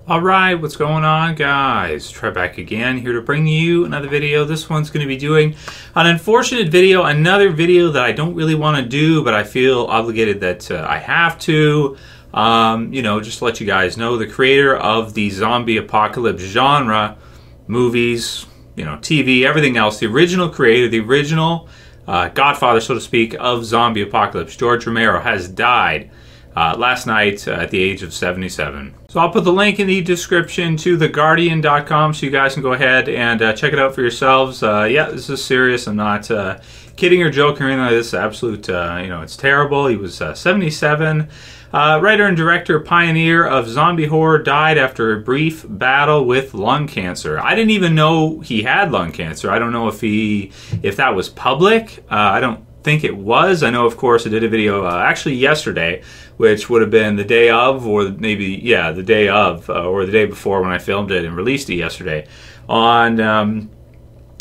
Alright, what's going on, guys? Trev back again, here to bring you another video. This one's going to be doing an unfortunate video, another video that I don't really want to do, but I feel obligated that I have to. Just to let you guys know, the creator of the zombie apocalypse genre, movies, TV, everything else, the original creator, the original godfather, so to speak, of zombie apocalypse, George Romero, has died last night at the age of 77. So I'll put the link in the description to theguardian.com so you guys can go ahead and check it out for yourselves. Yeah, this is serious. I'm not kidding or joking or anything like this. It's absolute, it's terrible. He was 77. Writer and director, pioneer of zombie horror, died after a brief battle with lung cancer. I didn't even know he had lung cancer. I don't know if that was public. I don't think it was. I know, of course, I did a video actually yesterday, which would have been the day of, or maybe, yeah, the day of, or the day before when I filmed it and released it yesterday, on,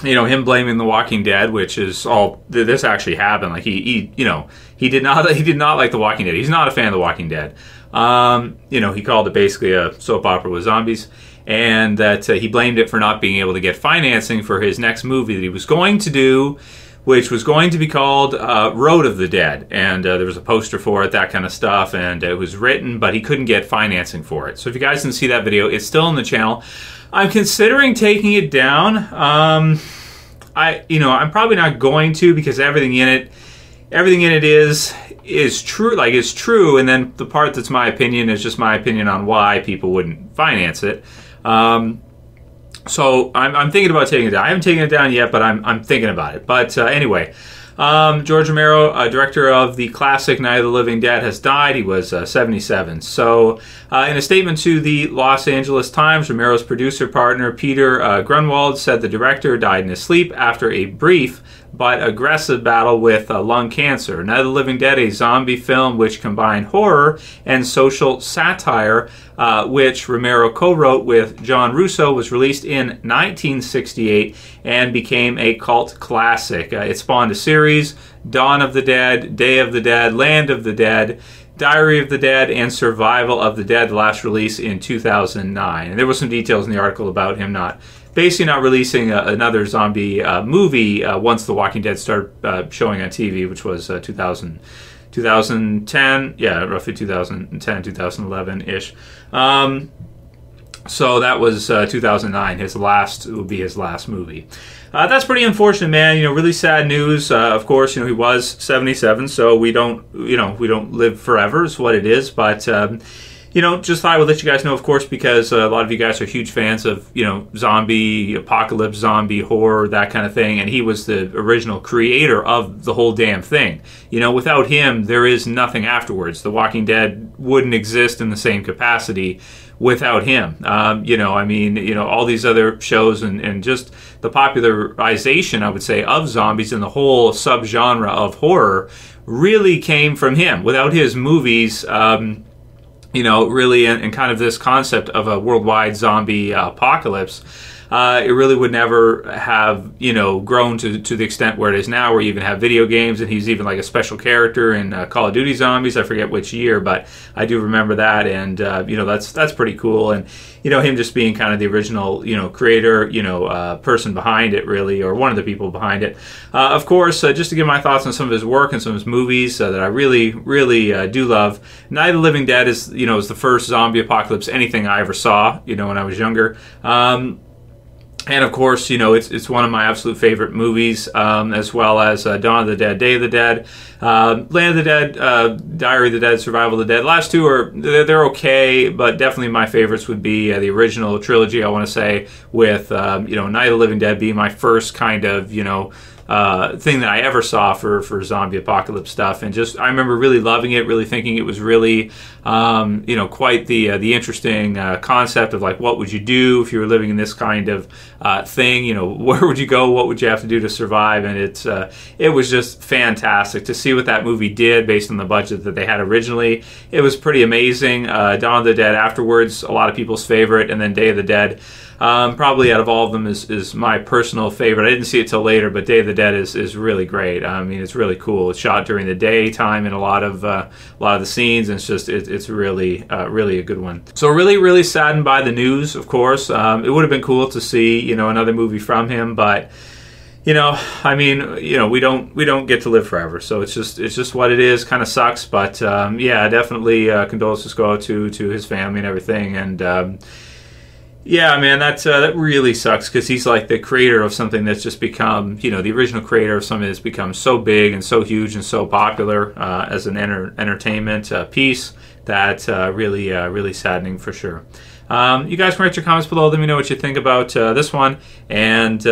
him blaming The Walking Dead, which is all, this actually happened. Like, he did not like The Walking Dead. He's not a fan of The Walking Dead. He called it basically a soap opera with zombies, and that he blamed it for not being able to get financing for his next movie that he was going to do, which was going to be called Road of the Dead. And there was a poster for it, that kind of stuff, and it was written, but he couldn't get financing for it. So if you guys didn't see that video, it's still on the channel. I'm considering taking it down. I'm probably not going to, because everything in it is true, like it's true, and then the part that's my opinion is just my opinion on why people wouldn't finance it. So I'm thinking about taking it down. I haven't taken it down yet, but I'm thinking about it. But anyway, George Romero, director of the classic Night of the Living Dead, has died. He was 77. So in a statement to the Los Angeles Times, Romero's producer partner, Peter Grunwald, said the director died in his sleep after a brief but aggressive battle with lung cancer. Night of the Living Dead, a zombie film which combined horror and social satire, which Romero co-wrote with John Russo, was released in 1968 and became a cult classic. It spawned a series: Dawn of the Dead, Day of the Dead, Land of the Dead, Diary of the Dead, and Survival of the Dead, the last release in 2009. And there were some details in the article about him basically not releasing another zombie movie once The Walking Dead started showing on TV, which was 2010, yeah, roughly 2010, 2011-ish. So that was 2009. It will be his last movie. That's pretty unfortunate, man. Really sad news. Of course, he was 77, so we don't live forever is what it is. But just thought I would let you guys know, of course, because a lot of you guys are huge fans of zombie apocalypse, zombie horror, that kind of thing, and he was the original creator of the whole damn thing. Without him, there is nothing afterwards. The Walking Dead wouldn't exist in the same capacity without him. All these other shows and just the popularization, I would say, of zombies and the whole subgenre of horror really came from him. Without his movies, really, and kind of this concept of a worldwide zombie apocalypse, it really would never have, grown to the extent where it is now, where you even have video games, and he's even like a special character in Call of Duty Zombies. I forget which year, but I do remember that, and, that's pretty cool. And, him just being kind of the original, creator, person behind it, really, or one of the people behind it. Of course, just to give my thoughts on some of his work and some of his movies that I really, really do love. Night of the Living Dead is the first zombie apocalypse anything I ever saw, when I was younger. And of course, it's one of my absolute favorite movies, as well as Dawn of the Dead, Day of the Dead, Land of the Dead, Diary of the Dead, Survival of the Dead. Last two they're okay, but definitely my favorites would be the original trilogy, I want to say, with Night of the Living Dead being my first kind of thing that I ever saw for zombie apocalypse stuff, and just I remember really loving it, really thinking it was really quite the interesting concept of like, what would you do if you were living in this kind of thing? Where would you go? What would you have to do to survive? And it was just fantastic to see what that movie did based on the budget that they had originally. It was pretty amazing. Dawn of the Dead afterwards, a lot of people's favorite, and then Day of the Dead. Probably out of all of them is my personal favorite. I didn't see it till later, but Day of the the Dead is really great. I mean, it's really cool. It's shot during the daytime in a lot of the scenes, and it's really really a good one. So really saddened by the news, of course. It would have been cool to see another movie from him, but I mean, we don't get to live forever, so it's just what it is. Kind of sucks, but yeah, definitely condolences go out to his family and everything, and yeah, man, that really sucks, because he's like the creator of something that's just become, the original creator of something that's become so big and so huge and so popular as an entertainment piece. That really saddening for sure. You guys can write your comments below. Let me know what you think about this one. And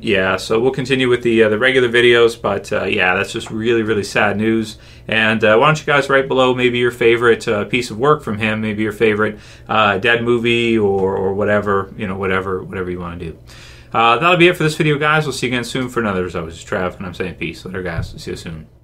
yeah, so we'll continue with the regular videos. But yeah, that's just really sad news. And why don't you guys write below maybe your favorite piece of work from him, maybe your favorite Dead movie or whatever, whatever you want to do. That'll be it for this video, guys. We'll see you again soon for another. As always, Trev, and I'm saying peace. Later, guys. See you soon.